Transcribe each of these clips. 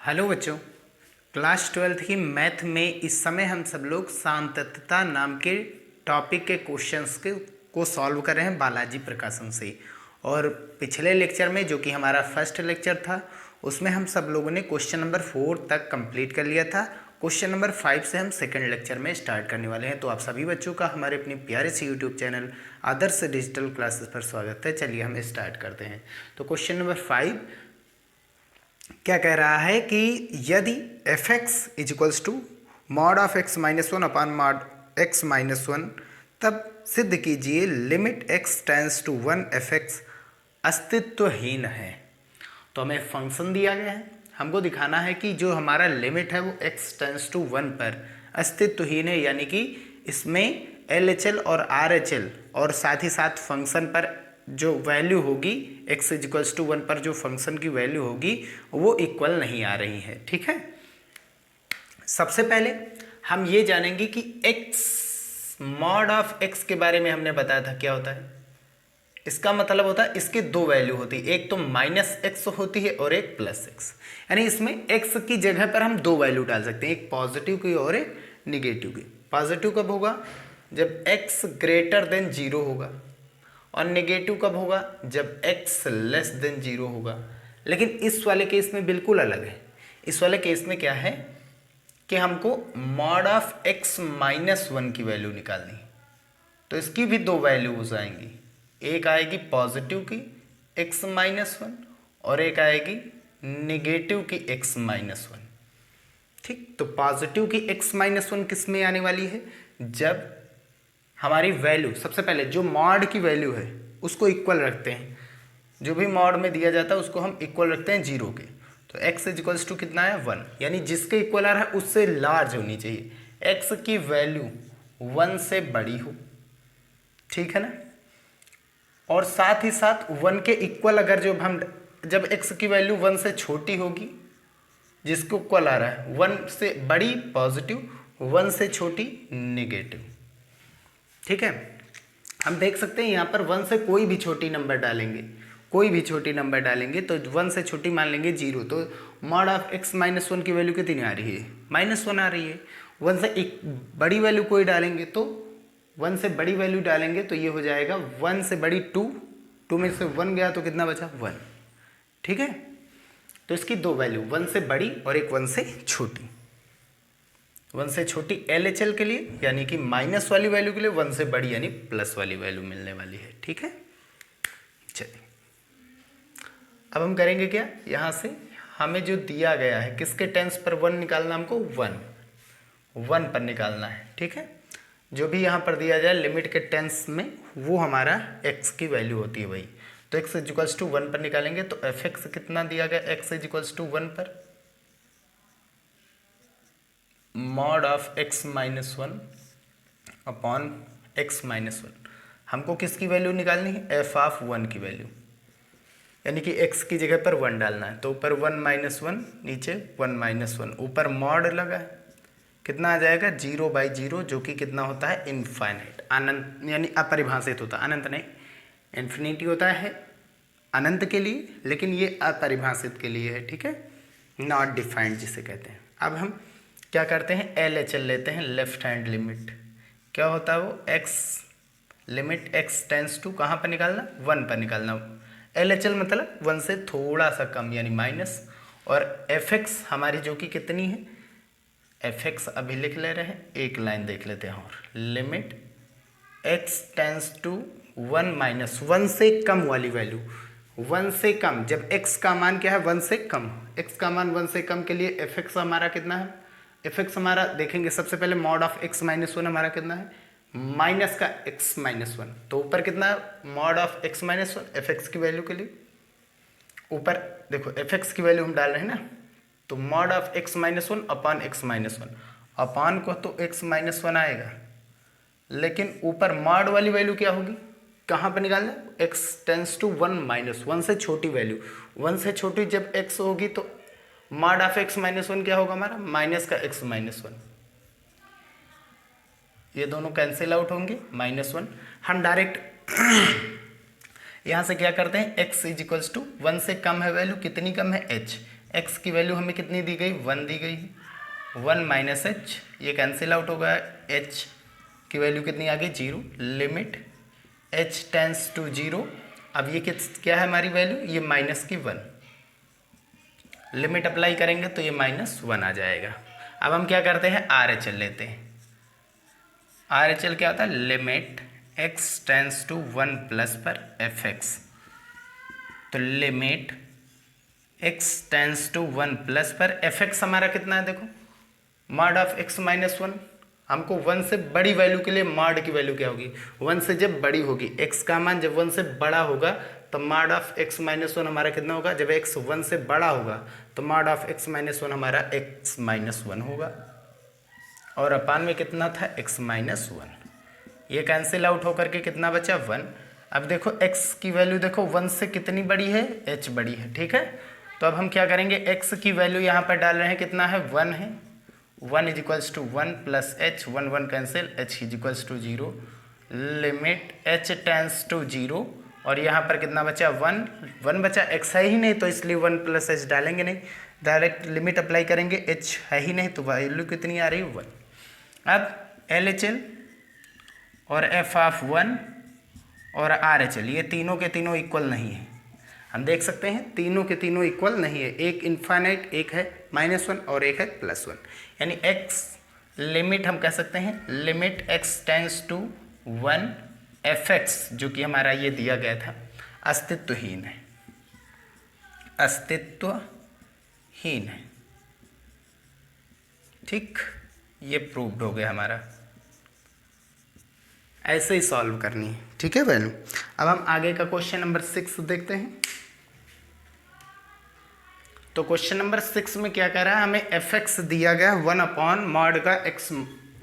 Hello बच्चों, class 12th की math में इस समय हम सब लोग सांतत्ता नाम के टॉपिक के क्वेश्चंस को सॉल्व कर रहे हैं बालाजी प्रकाशन से। और पिछले लेक्चर में, जो कि हमारा फर्स्ट लेक्चर था, उसमें हम सब लोगों ने क्वेश्चन नंबर 4 तक कंप्लीट कर लिया था। क्वेश्चन नंबर 5 से हम सेकंड लेक्चर में स्टार्ट करने वाले हैं। तो आप सभी बच्चों का हमारे अपने प्यारे से यूट्यूब चैनल आदर्श डिजिटल क्लासेस पर स्वागत है। चलिए हम स्टार्ट करते हैं। तो क्वेश्चन नंबर 5 क्या कह रहा है कि यदि f x is equals to mod of x minus one upon mod x minus one, तब सिद्ध कीजिए limit x tends to one f x अस्तित्वहीन है। तो हमें फंक्शन दिया गया है, हमको दिखाना है कि जो हमारा लिमिट है वो एक्स टेंस टू वन पर अस्तित्वहीन है, यानी कि इसमें एल एच एल और आर एच एल और साथ ही साथ फंक्शन पर जो वैल्यू होगी x is equals to one पर जो फंक्शन की वैल्यू होगी वो इक्वल नहीं आ रही है। ठीक है, सबसे पहले हम ये जानेंगे कि x मॉड ऑफ x के बारे में हमने बताया था क्या होता है। इसका मतलब होता है इसके दो वैल्यू होती है, एक तो माइनस एक्स होती है और एक प्लस एक्स। यानी इसमें x की जगह पर हम दो वैल्यू डाल सकते हैं, एक पॉजिटिव की और एक निगेटिव की। पॉजिटिव कब होगा? जब x ग्रेटर देन जीरो होगा, और नेगेटिव कब होगा? जब x लेस देन जीरो होगा। लेकिन इस वाले केस में बिल्कुल अलग है। इस वाले केस में क्या है कि हमको mod of x minus one की वैल्यू निकालनी, तो इसकी भी दो वैल्यूज आएंगी, एक आएगी पॉजिटिव की x माइनस वन और एक आएगी नेगेटिव की x माइनस वन। ठीक, तो पॉजिटिव की x माइनस वन किस में आने वाली है? जब हमारी वैल्यू, सबसे पहले जो मॉड की वैल्यू है उसको इक्वल रखते हैं, जो भी मॉड में दिया जाता है उसको हम इक्वल रखते हैं जीरो के। तो x इज इक्वल्स टू कितना है? वन, यानी जिसके इक्वल आ रहा है उससे लार्ज होनी चाहिए, x की वैल्यू वन से बड़ी हो। ठीक है ना, और साथ ही साथ वन के इक्वल अगर जब x की वैल्यू वन से छोटी होगी, जिसको इक्वल आ रहा है वन से बड़ी पॉजिटिव, वन से छोटी नेगेटिव। ठीक है, हम देख सकते हैं यहाँ पर वन से कोई भी छोटी नंबर डालेंगे, कोई भी छोटी नंबर डालेंगे तो वन से छोटी मान लेंगे जीरो, तो mod of x minus one की वैल्यू कितनी आ रही है? माइनस वन आ रही है। वन से एक बड़ी वैल्यू कोई डालेंगे, तो वन से बड़ी वैल्यू डालेंगे तो ये हो जाएगा वन से बड़ी टू, टू में से वन गया तो कितना बचा? वन। ठीक है, तो इसकी दो वैल्यू, वन से बड़ी और एक वन से छोटी। वन से छोटी एल एच एल के लिए यानी कि माइनस वाली वैल्यू के लिए, वन से बड़ी यानी प्लस वाली वैल्यू मिलने वाली है। ठीक है, चलिए अब हम करेंगे क्या, यहाँ से हमें जो दिया गया है किसके टेंस पर वन निकालना, हमको वन पर निकालना है। ठीक है, जो भी यहाँ पर दिया जाए लिमिट के टेंस में वो हमारा x की वैल्यू होती है वही। तो x is equals to one पर निकालेंगे, तो एफ एक्स कितना दिया गया x is equals to one पर? Mod of x minus one upon x minus one. हमको किसकी वैल्यू निकालनी है? एफ ऑफ वन की वैल्यू, यानी कि x की जगह पर वन डालना है। तो ऊपर वन माइनस वन, नीचे वन माइनस वन, ऊपर मॉड लगा है, कितना आ जाएगा? जीरो बाई जीरो, जो कि कितना होता है? इनफाइनाइट, अनंत, यानी अपरिभाषित होता है। अनंत नहीं, इन्फिनिटी होता है अनंत के लिए, लेकिन ये अपरिभाषित के लिए है। ठीक है, नॉट डिफाइंड जिसे कहते हैं। अब हम क्या करते हैं? एल एच एल लेते हैं, लेफ्ट हैंड लिमिट। क्या होता है वो? X limit x tends to कहाँ पर निकालना? वन पर निकालना। एल एच एल मतलब वन से थोड़ा सा कम यानी माइनस, और एफ एक्स हमारी जो कि कितनी है? एफ एक्स अभी लिख ले रहे हैं, एक लाइन देख लेते हैं और, limit x tends to one minus one से कम वाली वैल्यू, वन से कम, जब x का मान क्या है? वन से कम। x का मान वन से कम के लिए एफ एक्स हमारा कितना है? एफ एक्स हमारा देखेंगे सबसे पहले, mod of x minus one हमारा कितना है? माइनस का x माइनस वन। तो ऊपर कितना है? Mod of x minus one f x की वैल्यू के लिए। ऊपर देखो एफ एक्स की वैल्यू हम डाल रहे हैं ना, तो mod of x minus one upon x minus one, upon को तो x माइनस वन आएगा, लेकिन ऊपर मॉड वाली वैल्यू क्या होगी? कहाँ पर निकालना? x tends to one minus one से छोटी वैल्यू, वन से छोटी जब x होगी तो mod of x minus one क्या होगा हमारा? माइनस का x माइनस वन। ये दोनों कैंसिल आउट होंगे, माइनस वन। हम डायरेक्ट यहाँ से क्या करते हैं? x is equals to one से कम है वैल्यू, कितनी कम है? h। एक्स की वैल्यू हमें कितनी दी गई, 1 दी गई, 1 माइनस एच, ये कैंसिल आउट होगा, एच की वैल्यू कितनी आ गई, 0, लिमिट एच टेंस टू 0, अब ये क्या है हमारी वैल्यू, ये माइनस की 1, लिमिट अप्लाई करेंगे तो ये -1 आ जाएगा। अब हम क्या करते हैं, आर एच एल लेते हैं। आर एच एल क्या होता है, limit x tends to 1 plus पर एफ एक्स, तो limit x tends to 1 plus पर एफ एक्स हमारा कितना है, देखो मॉड ऑफ एक्स माइनस 1, हमको 1 से बड़ी वैल्यू के लिए मॉड की वैल्यू क्या होगी, 1 से जब बड़ी होगी, x का मान जब 1 से बड़ा होगा तो मॉड ऑफ x माइनस 1 हमारा कितना होगा, जब x 1 से बड़ा होगा तो मॉड ऑफ x माइनस 1 हमारा x माइनस 1 होगा, और अपान में कितना था, x माइनस 1, ये कैंसिल आउट होकर के कितना बचा, 1। अब देखो x की वैल्यू देखो 1 से कितनी बड़ी है, h बड़ी है, ठीक है। तो अब हम क्या करेंगे, x की वैल्यू यहाँ पर डाल रहे हैं, कितना है, 1 है, 1 is equals to 1 plus h, 1 1 cancel, h is equals to 0, limit h tends to 0, और यहाँ पर कितना बचा, 1 1 बचा, x है ही नहीं तो इसलिए 1 प्लस एच डालेंगे नहीं, डायरेक्ट लिमिट अप्लाई करेंगे, h है ही नहीं तो वैल्यू कितनी आ रही है, 1। अब LHL और f ऑफ 1 और RHL ये तीनों के तीनों इक्वल नहीं है, हम देख सकते हैं तीनों के तीनों इक्वल नहीं है, एक इन्फाइनाइट, एक है -1 और एक है +1, यानी x लिमिट हम कह सकते हैं limit x tends to 1 fx जो कि हमारा ये दिया गया था अस्तित्वहीन है, अस्तित्वहीन है, ठीक, ये प्रूव्ड हो गया हमारा, ऐसे ही सॉल्व करनी है, ठीक है वैल्यू। अब हम आगे का क्वेश्चन नंबर 6 देखते हैं। तो क्वेश्चन नंबर 6 में क्या कह रहा है, हमें एफ एक्स दिया गया है, 1 अपॉन मॉड का x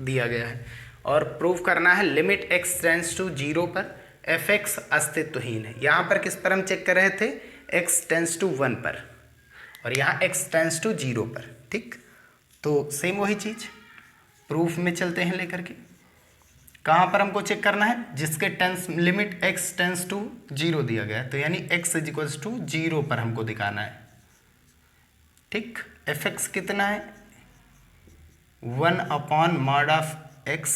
दिया गया है, और प्रूव करना है लिमिट x टेंस टू 0 पर एफ एक्स अस्तित्वहीन है। यहाँ पर किस पर हम चेक कर रहे थे, x टेंस टू 1 पर, और यहाँ x टेंस टू 0 पर, ठीक। तो सेम वही चीज़ प्रूफ में चलते हैं लेकर के, कहाँ पर हमको चेक करना है, जिसके tends limit x tends to 0 दिया गया है, तो यानी x इज इक्वल्स टू 0 पर हमको दिखाना है, ठीक। एफ एक्स कितना है, 1 अपॉन मॉड ऑफ x,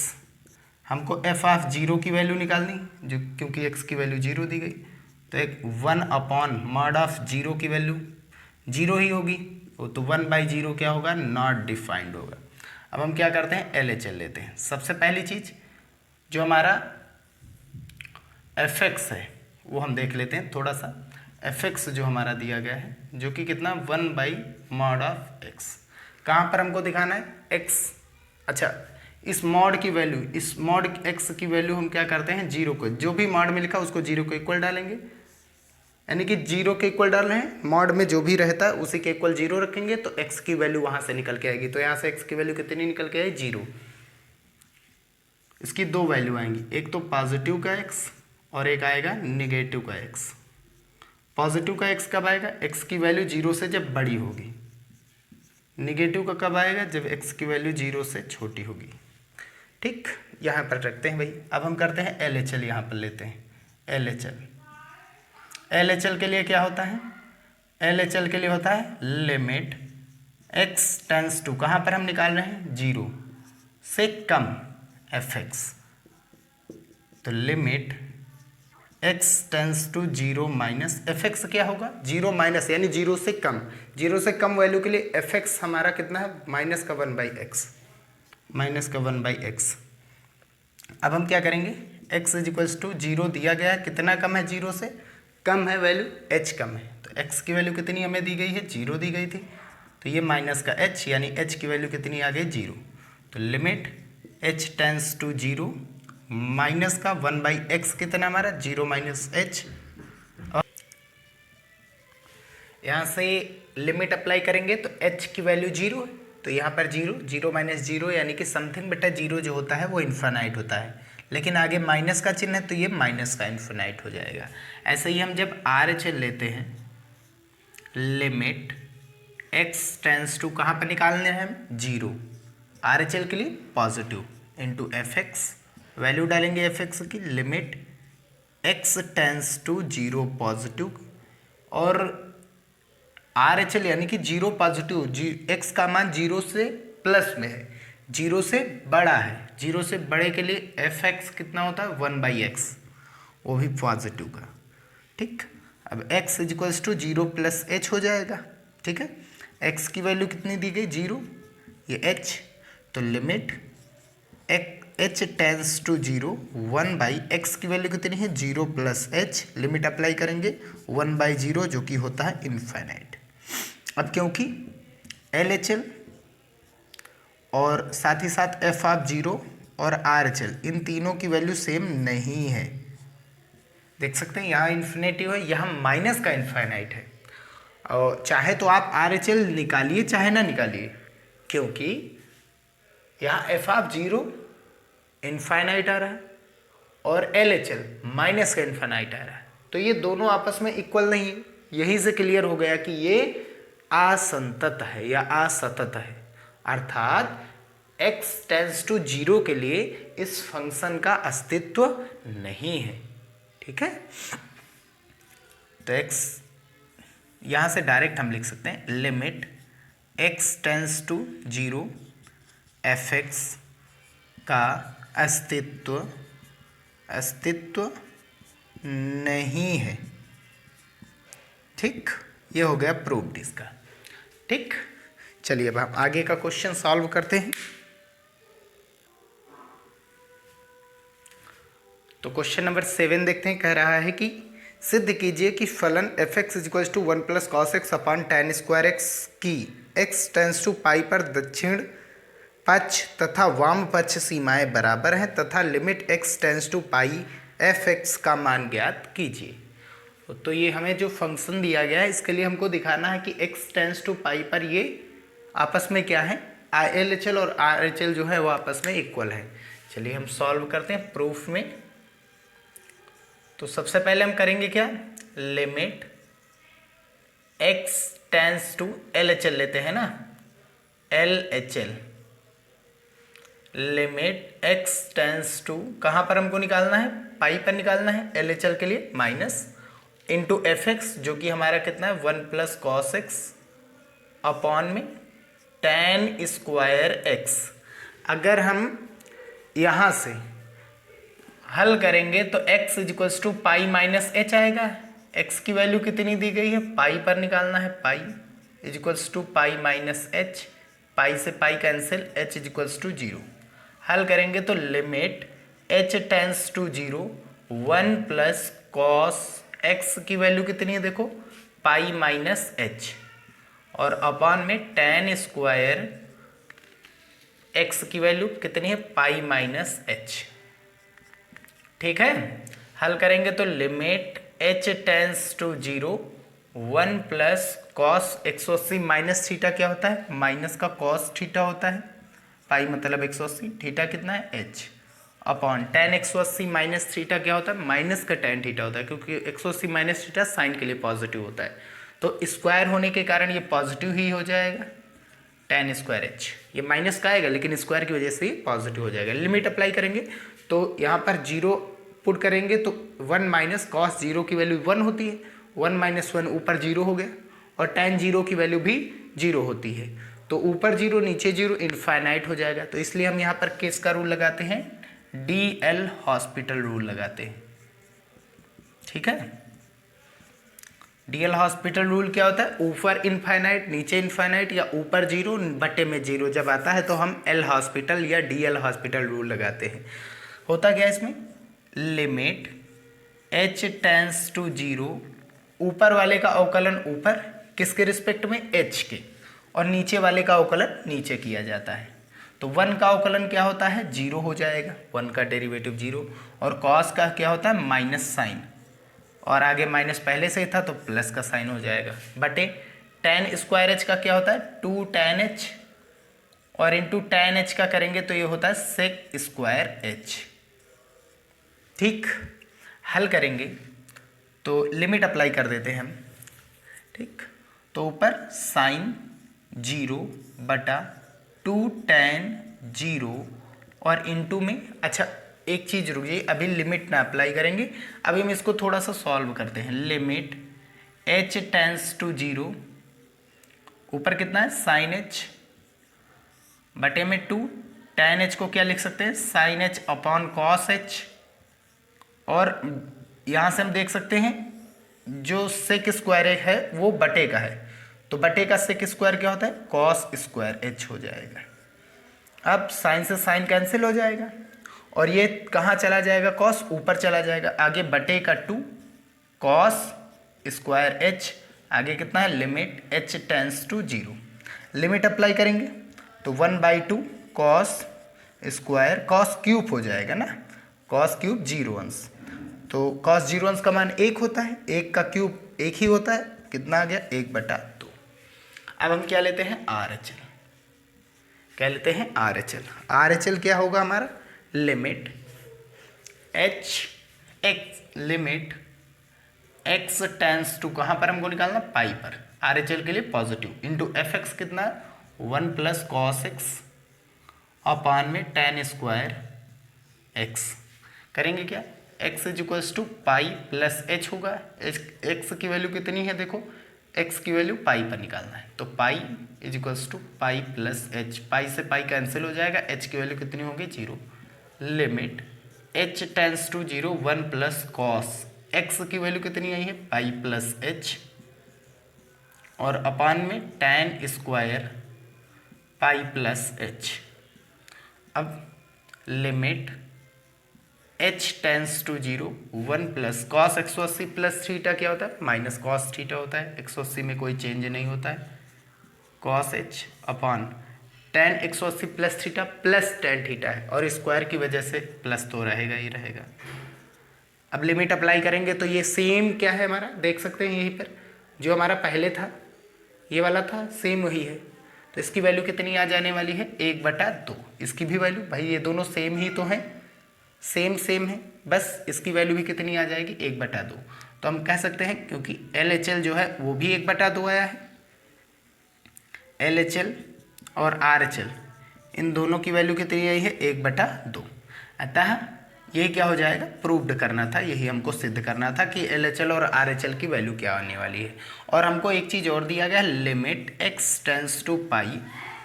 हमको f ऑफ 0 की वैल्यू निकालनी, जो क्योंकि x की वैल्यू 0 दी गई, तो एक 1 अपॉन मॉड ऑफ 0 की वैल्यू 0 ही होगी, तो 1/0 क्या होगा, नॉट डिफाइंड होगा। अब हम क्या करते हैं, LHL लेते हैं। सबसे पहली चीज़ जो हमारा एफ एक्स है वो हम देख लेते हैं थोड़ा सा, एफ एक्स जो हमारा दिया गया है जो कि कितना 1/मॉड ऑफ x, कहाँ पर हमको दिखाना है, x, अच्छा इस मॉड की वैल्यू, इस मॉड x की वैल्यू हम क्या करते हैं, 0 को, जो भी मॉड में लिखा उसको 0 को इक्वल डालेंगे, यानी कि 0 के इक्वल डाल रहे हैं, मॉड में जो भी रहता है उसी के इक्वल 0 रखेंगे तो x की वैल्यू वहाँ से निकल के आएगी, तो यहाँ से x की वैल्यू कितनी निकल के आई, 0। इसकी दो वैल्यू आएंगी, एक तो पॉजिटिव का x और एक आएगा निगेटिव का x। पॉजिटिव का x कब आएगा, x की वैल्यू 0 से जब बड़ी होगी, निगेटिव का कब आएगा, जब x की वैल्यू 0 से छोटी होगी, ठीक। यहाँ पर रखते हैं भाई। अब हम करते हैं LHL, यहाँ पर लेते हैं LHL के लिए क्या होता है, LHL के लिए होता है लिमिट x टेंस टू, कहाँ पर हम निकाल रहे हैं, 0 से कम एफ एक्स, तो limit x tends to 0 minus f x क्या होगा, 0 माइनस यानी 0 से कम, 0 से कम वैल्यू के लिए एफ एक्स हमारा कितना है, -1/x, -1/x। अब हम क्या करेंगे, x इज इक्वल्स टू 0 दिया गया है, कितना कम है, 0 से कम है वैल्यू, h कम है, तो x की वैल्यू कितनी हमें दी गई है, 0 दी गई थी, तो ये माइनस का h, यानी h की वैल्यू कितनी आ गई, 0, तो limit h tends to 0 minus का 1/x कितना हमारा, 0 माइनस h, और यहाँ से लिमिट अप्लाई करेंगे तो h की वैल्यू 0, तो यहाँ पर 0, 0 माइनस 0 यानी कि समथिंग बटा 0 जो होता है वो इन्फिनाइट होता है, लेकिन आगे माइनस का चिन्ह है तो ये माइनस का इन्फिनाइट हो जाएगा। ऐसे ही हम जब RHL लेते हैं, लिमिट x टेंस टू कहाँ पर निकालने हैं हम, 0, RHL के लिए positive into f x, value डालेंगे एफ एक्स की, limit x tends to 0 positive, और RHL यानी कि जीरो पॉजिटिव, एक्स का मान जीरो से प्लस में है, जीरो से बड़ा है, जीरो से बड़े के लिए एफ एक्स कितना होता है 1/x, वो भी पॉजिटिव का। ठीक, अब x is equals to zero plus h हो जाएगा। ठीक है, x की वैल्यू कितनी दी गई जीरो, ये h, तो limit h tends to zero 1/x की वैल्यू कितनी है zero plus h, limit apply करेंगे 1/0 जो कि होता है इनफाइनाइट। अब क्योंकि LHL और साथ ही साथ एफ ऑफ जीरो और RHL इन तीनों की वैल्यू सेम नहीं है, देख सकते हैं यहाँ इन्फिनेटिव है, यहाँ माइनस का इनफाइनाइट है। और चाहे तो आप RHL निकालिए चाहे ना निकालिए, क्योंकि यहाँ एफ ऑफ जीरो इनफाइनाइट आ रहा है और LHL माइनस का इनफाइनाइट आ रहा है, तो ये दोनों आपस में इक्वल नहीं है। यहीं से क्लियर हो गया कि ये असंतत है या असतत है, अर्थात x टेंस टू जीरो के लिए इस फंक्शन का अस्तित्व नहीं है। ठीक है, तो x यहाँ से डायरेक्ट हम लिख सकते हैं limit x tends to zero f x का अस्तित्व नहीं है। ठीक, ये हो गया प्रूव्ड इसका। ठीक, चलिए अब हम आगे का क्वेश्चन सॉल्व करते हैं। तो क्वेश्चन नंबर 7 देखते हैं, कह रहा है कि सिद्ध कीजिए कि फलन f x is equals to 1 plus cos x upon tan square x की x टेंस टू पाई पर दक्षिण पक्ष तथा वाम पक्ष सीमाएं बराबर हैं तथा limit x tends to pi f x का मान ज्ञात कीजिए। तो ये हमें जो फंक्शन दिया गया है इसके लिए हमको दिखाना है कि x टेंस टू पाई पर ये आपस में क्या है, LHL और RHL जो है वो आपस में इक्वल है। चलिए हम सॉल्व करते हैं प्रूफ में। तो सबसे पहले हम करेंगे क्या, limit x tends to LHL लेते हैं ना, LHL limit x tends to कहाँ पर हमको निकालना है, पाई पर निकालना है LHL के लिए, माइनस इंटू एफ एक्स जो कि हमारा कितना है 1 प्लस कॉस एक्स अपॉन में tan स्क्वायर एक्स। अगर हम यहाँ से हल करेंगे तो x is equals to pi minus h आएगा। x की वैल्यू कितनी दी गई है, पाई पर निकालना है, pi is equals to pi minus h, pi से pi cancel, h is equals to zero. हल करेंगे तो limit h tends to zero 1 plus cos x की वैल्यू कितनी है देखो, पाई माइनस एच, और अपॉन में tan स्क्वायर x की वैल्यू कितनी है, पाई माइनस एच। ठीक है, हल करेंगे तो limit h tends to zero 1 plus cos 180 minus theta क्या होता है, माइनस का कॉस थीटा होता है, पाई मतलब 180, थीटा कितना है h, upon tan 180 minus theta क्या होता है, माइनस का tan थीटा होता है, क्योंकि 180 माइनस थीटा साइन के लिए पॉजिटिव होता है, तो स्क्वायर होने के कारण ये पॉजिटिव ही हो जाएगा, tan स्क्वायर h। ये माइनस का आएगा लेकिन स्क्वायर की वजह से ये पॉजिटिव हो जाएगा। लिमिट अप्लाई करेंगे तो यहाँ पर जीरो पुट करेंगे तो 1 माइनस कॉस जीरो की वैल्यू 1 होती है, 1 माइनस 1 ऊपर जीरो हो गया, और tan जीरो की वैल्यू भी जीरो होती है, तो ऊपर जीरो नीचे जीरो इनफाइनाइट हो जाएगा। तो इसलिए हम यहाँ पर किसका रूल लगाते हैं, DL हॉस्पिटल रूल लगाते हैं। ठीक है, DL हॉस्पिटल रूल क्या होता है, ऊपर इनफाइनाइट नीचे इनफाइनाइट या ऊपर जीरो बटे में जीरो जब आता है तो हम L हॉस्पिटल या DL हॉस्पिटल रूल लगाते हैं। होता क्या है इसमें, limit h tends to zero, ऊपर वाले का अवकलन ऊपर किसके रिस्पेक्ट में, h के, और नीचे वाले का अवकलन नीचे किया जाता है। तो 1 का अवकलन क्या होता है, जीरो हो जाएगा, 1 का डेरिवेटिव जीरो, और cos का क्या होता है माइनस साइन, और आगे माइनस पहले से ही था तो प्लस का साइन हो जाएगा, बटे tan स्क्वायर h का क्या होता है 2 tan h, और इंटू tan h का करेंगे तो ये होता है sec स्क्वायर h। ठीक, हल करेंगे तो लिमिट अप्लाई कर देते हैं हम। ठीक, तो ऊपर साइन जीरो बटा 2 tan जीरो, और इंटू में, अच्छा एक चीज़ रुकिए, अभी लिमिट ना अप्लाई करेंगे, अभी हम इसको थोड़ा सा सॉल्व करते हैं। Limit h tends to zero ऊपर कितना है साइन एच बटे में 2, tan एच को क्या लिख सकते हैं sine h upon cos h, और यहाँ से हम देख सकते हैं जो सेक स्क्वायर है वो बटे का है, तो बटे का सेक स्क्वायर क्या होता है कॉस स्क्वायर एच हो जाएगा। अब साइन से साइन कैंसिल हो जाएगा और ये कहाँ चला जाएगा कॉस ऊपर चला जाएगा, आगे बटे का 2 कॉस स्क्वायर एच, आगे कितना है limit h tends to 0, limit apply करेंगे तो 1/2 कॉस स्क्वायर कॉस क्यूब हो जाएगा ना, कॉस क्यूब 0 अंश, तो कॉस 0 अंश का मान 1 होता है, 1 का क्यूब 1 ही होता है, कितना आ गया 1/2। अब हम क्या लेते हैं आर एच एल, क्या लेते हैं R H L, R H L क्या होगा हमारा limit h x, limit x tends to कहाँ पर हमको निकालना पाई पर, आर एच एल के लिए पॉजिटिव, इंटू एफ एक्स कितना 1 प्लस कॉस एक्स अपान में tan स्क्वायर एक्स, करेंगे क्या x is equals to pi plus h होगा, x की वैल्यू कितनी है देखो, x की वैल्यू पाई पर निकालना है, तो pi is equals to pi plus h, pi से पाई कैंसिल हो जाएगा, h की वैल्यू कितनी होगी 0, limit h tends to 0 1 plus cos x की वैल्यू कितनी आई है पाई प्लस एच, और अपान में tan square pi plus h. अब limit h tends to 0 1 plus cos 180 plus theta क्या होता है माइनस कॉस थीटा होता है, 180 में कोई चेंज नहीं होता है, cos h upon tan 180 plus theta plus tan theta है और स्क्वायर की वजह से प्लस तो रहेगा ही रहेगा। अब लिमिट अप्लाई करेंगे तो ये सेम क्या है हमारा देख सकते हैं, यहीं पर जो हमारा पहले था ये वाला था सेम वही है, तो इसकी वैल्यू कितनी आ जाने वाली है 1/2, इसकी भी वैल्यू भाई ये दोनों सेम ही तो हैं, सेम है, बस इसकी वैल्यू भी कितनी आ जाएगी 1/2, तो हम कह सकते हैं क्योंकि LHL जो है वो भी 1/2 आया है, LHL और RHL इन दोनों की वैल्यू कितनी आई है 1/2, अतः ये क्या हो जाएगा प्रूव्ड करना था, यही हमको सिद्ध करना था कि LHL और RHL की वैल्यू क्या आने वाली है। और हमको एक चीज़ और दिया गया लिमिट x टेंस टू पाई,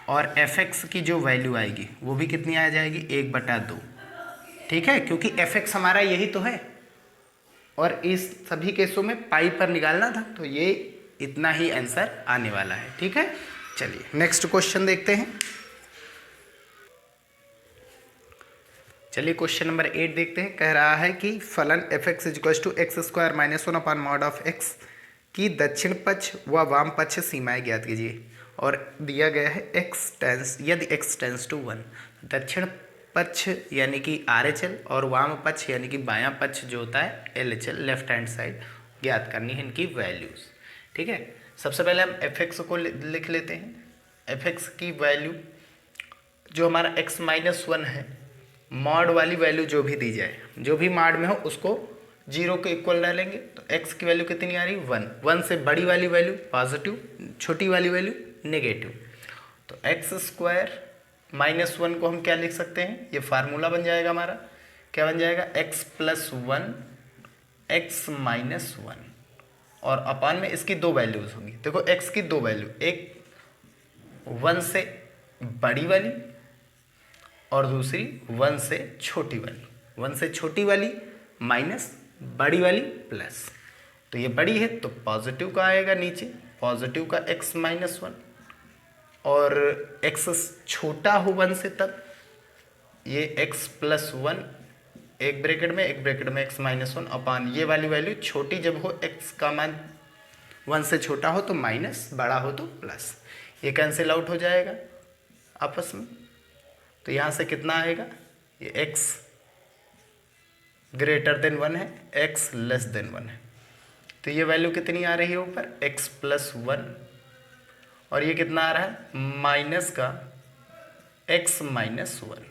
और fx की जो वैल्यू आएगी वो भी कितनी आ जाएगी 1/2, ठीक है, क्योंकि fx हमारा यही तो है और इस सभी केसों में पाई पर निकालना था, तो ये इतना ही आंसर आने वाला है, ठीक है। चलिए नेक्स्ट क्वेश्चन देखते हैं, चलिए क्वेश्चन नंबर 8 देखते हैं। कह रहा है कि फलन fx equals to x square minus 1 upon mod of x की दक्षिण पक्ष व वाम पक्ष सीमाएं ज्ञात कीजिए, और दिया गया है x टेंस यदि x टेंस टू 1, दक्षिण पक्ष यानी कि RHL और वाम पक्ष यानी कि बायां पक्ष जो होता है LHL लेफ्ट हैंड साइड ज्ञात करनी है इनकी वैल्यूज़, ठीक है। सबसे पहले हम fx को लिख लेते हैं, fx की वैल्यू जो हमारा x माइनस 1 है, मॉड वाली वैल्यू जो भी दी जाए, जो भी मॉड में हो उसको 0 के इक्वल डालेंगे, तो x की वैल्यू कितनी आ रही 1, 1 से बड़ी वाली वैल्यू पॉजिटिव, छोटी वाली वैल्यू नेगेटिव, तो एक्स स्क्वायर माइनस 1 को हम क्या लिख सकते हैं, ये फार्मूला बन जाएगा हमारा, क्या बन जाएगा x प्लस 1 एक्स माइनस 1, और अपान में इसकी दो वैल्यूज़ होंगी, देखो x की दो वैल्यू, एक 1 से बड़ी वाली और दूसरी 1 से छोटी वाली, 1 से छोटी वाली माइनस बड़ी वाली प्लस, तो ये बड़ी है तो पॉजिटिव का आएगा नीचे, पॉजिटिव का x माइनस 1, और x छोटा हो 1 से तब ये x प्लस 1 एक ब्रैकेट में x माइनस 1 अपान ये वाली वैल्यू छोटी जब हो, x का मान 1 से छोटा हो तो माइनस, बड़ा हो तो प्लस, ये कैंसिल आउट हो जाएगा आपस में, तो यहाँ से कितना आएगा, ये x ग्रेटर देन 1 है, x लेस देन 1 है, तो ये वैल्यू कितनी आ रही है ऊपर x प्लस 1, और ये कितना आ रहा है माइनस का x माइनस 1,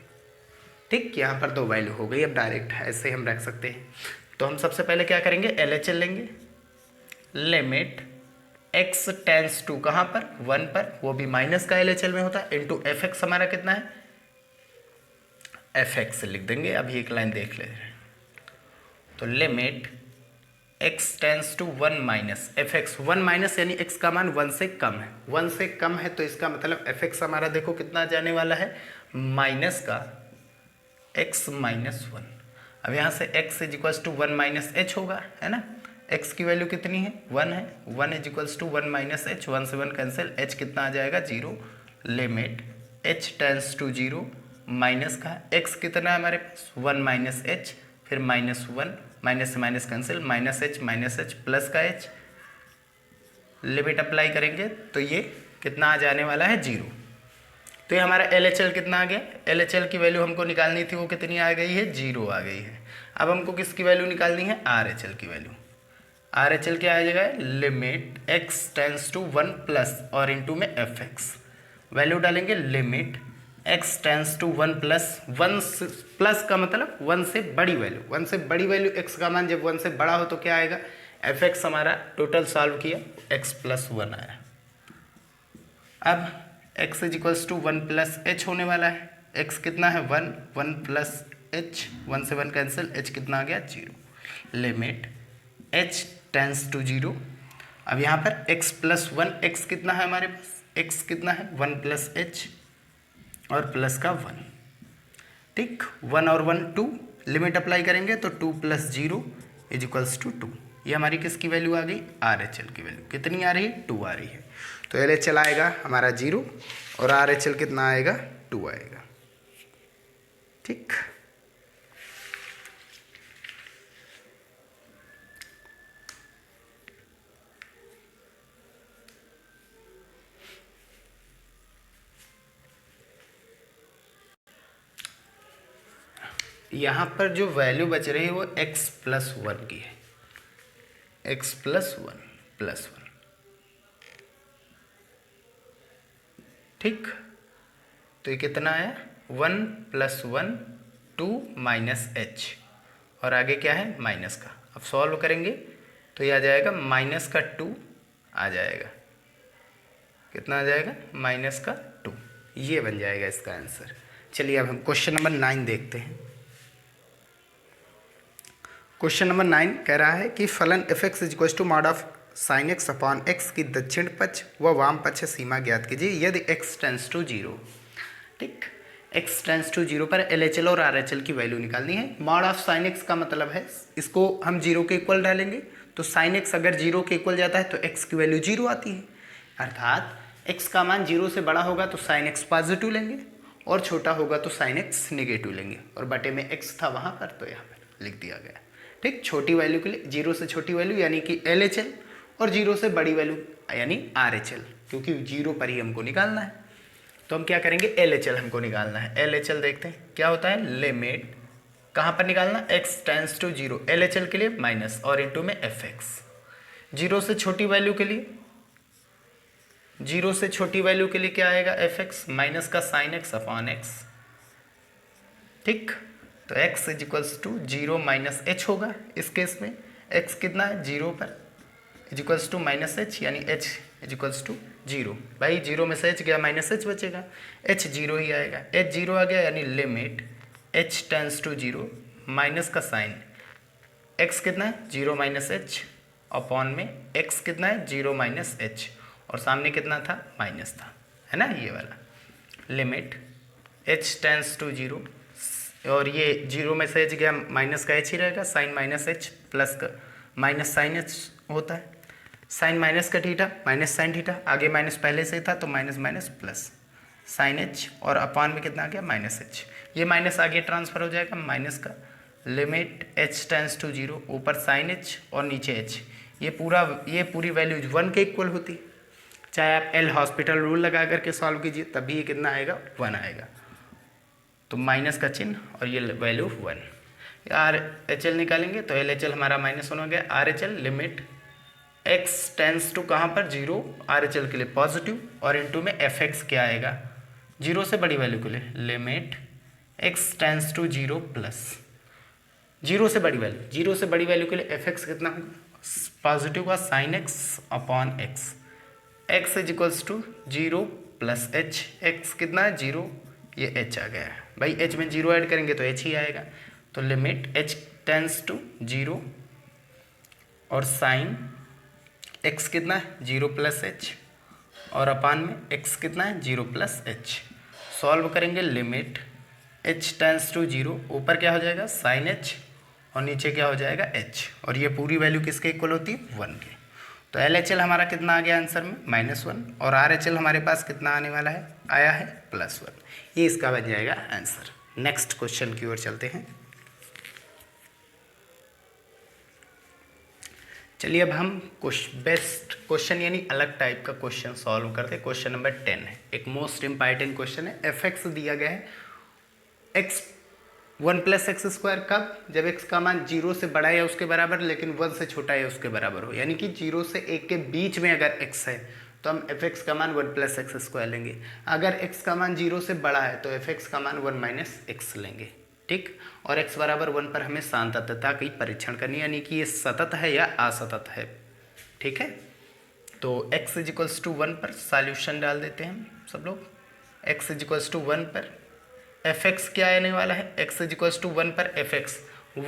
ठीक, यहाँ पर दो वैल्यू हो गई, अब डायरेक्ट ऐसे हम रख सकते हैं। तो हम सबसे पहले क्या करेंगे LHL लेंगे, लिमिट x टेंस टू कहाँ पर 1 पर, वो भी माइनस का LHL में होता है, इंटू fx हमारा कितना है fx लिख देंगे। अब एक लाइन देख ले रहे हैं, तो limit x tends to 1 minus f x, 1 minus यानी x का मान 1 से कम है, 1 से कम है तो इसका मतलब एफ एक्स हमारा देखो कितना जाने वाला है, माइनस का x माइनस 1। अब यहाँ से x is equals to 1 minus h होगा, है ना, x की वैल्यू कितनी है 1 है, 1 is equals to 1 minus h, 1 से 1 कैंसिल, h कितना आ जाएगा 0, limit h tends to 0 minus का x कितना है हमारे पास 1 माइनस एच, फिर माइनस 1, माइनस से minus cancel, minus h plus का h, लिमिट अप्लाई करेंगे तो ये कितना आ जाने वाला है 0। तो ये हमारा LHL कितना आ गया, LHL की वैल्यू हमको निकालनी थी वो कितनी आ गई है 0 आ गई है। अब हमको किसकी वैल्यू निकालनी है RHL की वैल्यू, RHL क्या आ जाएगा limit x tends to 1 plus और इनटू में एफ एक्स, वैल्यू डालेंगे limit x tends to 1 plus, 1 plus का मतलब 1 से बड़ी वैल्यू, 1 से बड़ी वैल्यू x का मान जब 1 से बड़ा हो तो क्या आएगा एफ एक्स, हमारा टोटल सॉल्व किया x प्लस 1 आया। अब x is equals to 1 plus h होने वाला है, x कितना है 1, 1 प्लस एच, 1 से 1 कैंसिल, h कितना आ गया 0, लिमिट h टेंस टू 0। अब यहाँ पर x प्लस 1, x कितना है हमारे पास, x कितना है 1 प्लस एच और प्लस का 1, ठीक, 1 और 1 2, लिमिट अप्लाई करेंगे तो 2 प्लस 0 इज इक्वल्स टू 2। ये हमारी किसकी वैल्यू आ गई RHL की वैल्यू कितनी आ रही है 2 आ रही है। तो LHL आएगा हमारा 0 और RHL कितना आएगा 2 आएगा, ठीक। यहाँ पर जो वैल्यू बच रही है वो x प्लस 1 की है, x प्लस 1 प्लस 1, ठीक। तो ये कितना आया 1 प्लस 1 2 माइनस एच और आगे क्या है माइनस का। अब सॉल्व करेंगे तो ये आ जाएगा माइनस का 2 आ जाएगा, कितना आ जाएगा माइनस का 2, ये बन जाएगा इसका आंसर। चलिए अब हम क्वेश्चन नंबर 9 देखते हैं। क्वेश्चन नंबर 9 कह रहा है कि फलन f x is equal to mod of sine x upon x की दक्षिण पक्ष व वाम पक्ष सीमा ज्ञात कीजिए यदि x टेंस टू 0, ठीक। x टेंस टू 0 पर LHL और RHL की वैल्यू निकालनी है। मॉड ऑफ साइन एक्स का मतलब है इसको हम 0 के इक्वल डालेंगे, तो साइन एक्स अगर 0 के इक्वल जाता है तो x की वैल्यू 0 आती है, अर्थात x का मान 0 से बड़ा होगा तो साइन एक्स पॉजिटिव लेंगे और छोटा होगा तो साइन एक्स नेगेटिव लेंगे, और बटे में x था वहाँ पर तो यहाँ पर लिख दिया गया, ठीक। छोटी वैल्यू के लिए 0 से छोटी वैल्यू यानी कि LHL और 0 से बड़ी वैल्यू यानी RHL, क्योंकि 0 पर ही हमको निकालना है तो हम क्या करेंगे LHL हमको निकालना है। LHL देखते हैं क्या होता है, लिमिट कहाँ पर निकालना x टेंस टू 0, LHL के लिए माइनस और इनटू में एफ एक्स, 0 से छोटी वैल्यू के लिए, 0 से छोटी वैल्यू के लिए क्या आएगा एफ एक्स माइनस का साइन एक्स अपॉन एक्स, ठीक। तो x is equals to 0 minus h होगा इस केस में, x कितना है 0 पर is equals to minus h यानी h इज इक्वल्स टू 0, भाई 0 में से h गया माइनस एच बचेगा, h 0 ही आएगा, h 0 आ गया यानी limit h tends to 0 minus का साइन x कितना है 0 माइनस एच अपॉन में x कितना है 0 माइनस एच और सामने कितना था माइनस था, है ना, ये वाला लिमिट h टेंस टू 0 और ये 0 में से h गया माइनस का h ही रहेगा, साइन माइनस एच प्लस का माइनस साइन एच होता है, साइन माइनस का थीटा माइनस साइन थीटा, आगे माइनस पहले से ही था तो minus minus plus sine h और अपॉन में कितना आ गया माइनस एच, ये माइनस आगे ट्रांसफर हो जाएगा माइनस का, लिमिट h टेंस टू 0 ऊपर साइन एच और नीचे h, ये पूरी वैल्यू 1 के इक्वल होती है, चाहे आप एल हॉस्पिटल रूल लगा करके सॉल्व कीजिए तभी ये कितना आएगा 1 आएगा, तो माइनस का चिन्ह और ये वैल्यू 1। RHL निकालेंगे तो LHL हमारा -1 हो गया, RHL limit x tends to कहाँ पर 0, RHL के लिए पॉजिटिव और इनटू में एफ एक्स क्या आएगा 0 से बड़ी वैल्यू के लिए, limit x tends to 0 plus 0 से बड़ी वैल्यू, 0 से बड़ी वैल्यू के लिए एफ एक्स कितना होगा पॉजिटिव का sine x upon x, x is equals to 0 plus h, x कितना है 0, ये h आ गया है, भाई h में 0 ऐड करेंगे तो h ही आएगा, तो लिमिट h टेंस टू 0 और साइन x कितना है 0 + h और अपान में x कितना है 0 + h। सॉल्व करेंगे लिमिट h टेंस टू 0, ऊपर क्या हो जाएगा साइन h और नीचे क्या हो जाएगा h, और ये पूरी वैल्यू किसके इक्वल होती है 1 के। तो LHL हमारा कितना आ गया आंसर में -1 और RHL हमारे पास कितना आने वाला है आया है +1। ये इसका बन जाएगा आंसर। नेक्स्ट क्वेश्चन की ओर चलते हैं। चलिए अब हम बेस्ट क्वेश्चन यानी अलग टाइप का क्वेश्चन सॉल्व करते हैं। क्वेश्चन नंबर 10 है, एक मोस्ट इंपॉर्टेंट क्वेश्चन है। fx दिया गया है x 1 + x² कब, जब x का मान 0 से बड़ा या उसके बराबर लेकिन 1 से छोटा या उसके बराबर हो, यानी कि 0 से 1 के बीच में अगर x है तो हम fx का मान 1 + x² लेंगे। अगर x का मान 0 से बड़ा है तो fx का मान 1 - x लेंगे, ठीक। और x बराबर 1 पर हमें सांततता की परीक्षण करनी, यानी कि ये सतत है या असतत है, ठीक है। तो x = 1 पर सॉल्यूशन डाल देते हैं हम सब लोग। x = 1 पर fx क्या आने वाला है, x = 1 पर fx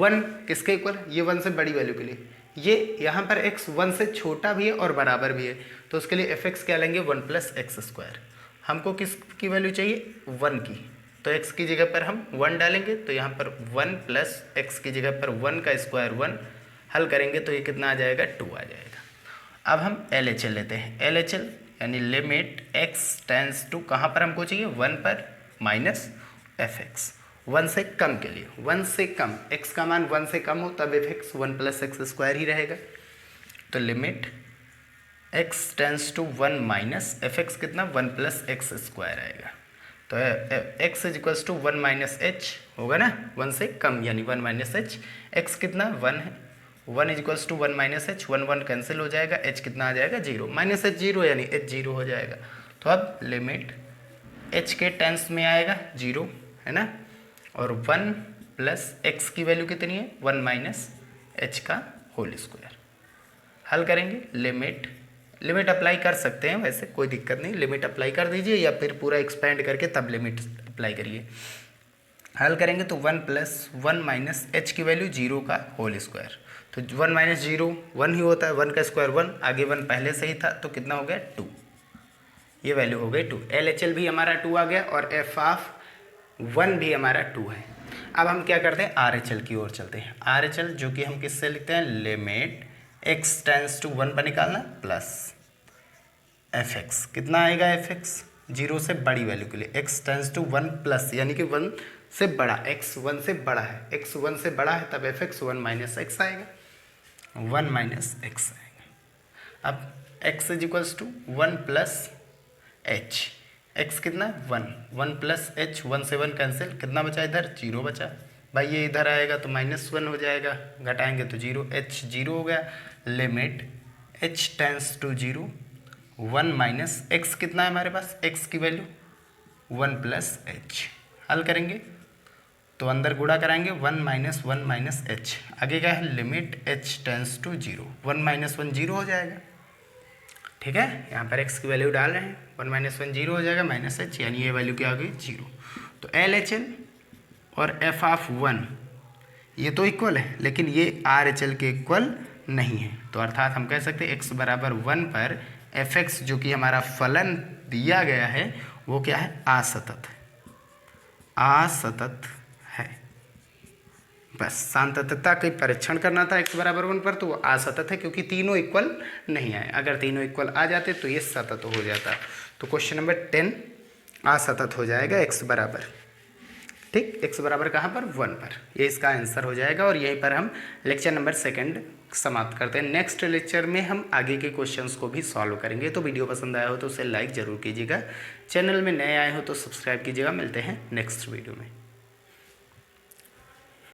1 किसके इक्वल, ये 1 से बड़ी वैल्यू के लिए, ये यहाँ पर x 1 से छोटा भी है और बराबर भी है, तो उसके लिए fx क्या लेंगे 1 + x²। हमको किसकी वैल्यू चाहिए 1 की, तो x की जगह पर हम 1 डालेंगे, तो यहाँ पर 1 + x की जगह पर 1 का स्क्वायर 1, हल करेंगे तो ये कितना आ जाएगा 2 आ जाएगा। अब हम LHL लेते हैं। LHL यानी लिमिट x टेंस टू कहाँ पर हमको चाहिए 1 पर -fx, 1 से कम के लिए, 1 से कम, x का मान 1 से कम हो तब fx 1 + x² ही रहेगा। तो limit x tends to 1 - fx कितना 1 + x² आएगा। तो x = 1 - h होगा ना, 1 से कम यानी 1 - h, x कितना 1 है, 1 = 1 - h, 1 1 कैंसिल हो जाएगा, h कितना आ जाएगा 0, -h 0 यानी h 0 हो जाएगा। तो अब लिमिट h के टेंस में आएगा 0 है ना, और 1 + x की वैल्यू कितनी है 1 - h का होल स्क्वायर। हल करेंगे लिमिट अप्लाई कर सकते हैं, वैसे कोई दिक्कत नहीं, लिमिट अप्लाई कर दीजिए या फिर पूरा एक्सपेंड करके तब लिमिट अप्लाई करिए। हल करेंगे तो 1 + 1 - h की वैल्यू 0 का होल स्क्वायर, तो 1 - 0 1 ही होता है, 1 का स्क्वायर 1, आगे 1 पहले से ही था तो कितना हो गया 2, ये वैल्यू हो गई 2। LHL भी हमारा 2 आ गया और f(1) भी हमारा 2 है। अब हम क्या करते हैं RHL की ओर चलते हैं। RHL जो कि हम किससे लिखते हैं लिमिट x टेंस टू 1 पर निकालना प्लस fx, कितना आएगा fx 0 से बड़ी वैल्यू के लिए, x टेंस टू 1 प्लस यानी कि 1 से बड़ा, x 1 से बड़ा है, x 1 से बड़ा है तब fx 1 - x आएगा, 1 - x आएगा। अब x = 1 + h, x कितना 1 + h, 1 से 1 कैंसिल, कितना बचा इधर 0 बचा, भाई ये इधर आएगा तो -1 हो जाएगा, घटाएंगे तो 0, h 0 हो गया। Limit h tends to 0 1 - x कितना है हमारे पास, x की वैल्यू 1 + h, हल करेंगे तो अंदर गुणा कराएंगे 1 - 1 - h, आगे क्या है लिमिट h टेंस टू 0, 1 - 1 0 हो जाएगा, ठीक है। यहाँ पर x की वैल्यू डाल रहे हैं, 1 - 1 0 हो जाएगा -h, यानी ये वैल्यू क्या आ गई 0। तो LHL और f(1) ये तो इक्वल है लेकिन ये RHL के इक्वल नहीं है, तो अर्थात हम कह सकते हैं x बराबर 1 पर fx जो कि हमारा फलन दिया गया है वो क्या है असतत है। बस सांततता का परीक्षण करना था x बराबर 1 पर, तो वो असतत है क्योंकि तीनों इक्वल नहीं आए, अगर तीनों इक्वल आ जाते तो ये सतत हो जाता। तो क्वेश्चन नंबर 10 असतत हो जाएगा x बराबर, ठीक, x बराबर कहाँ पर 1 पर, ये इसका आंसर हो जाएगा। और यहीं पर हम लेक्चर नंबर 2 समाप्त करते हैं। नेक्स्ट लेक्चर में हम आगे के क्वेश्चंस को भी सॉल्व करेंगे। तो वीडियो पसंद आया हो तो उसे लाइक ज़रूर कीजिएगा, चैनल में नए आए हो तो सब्सक्राइब कीजिएगा। मिलते हैं नेक्स्ट वीडियो में।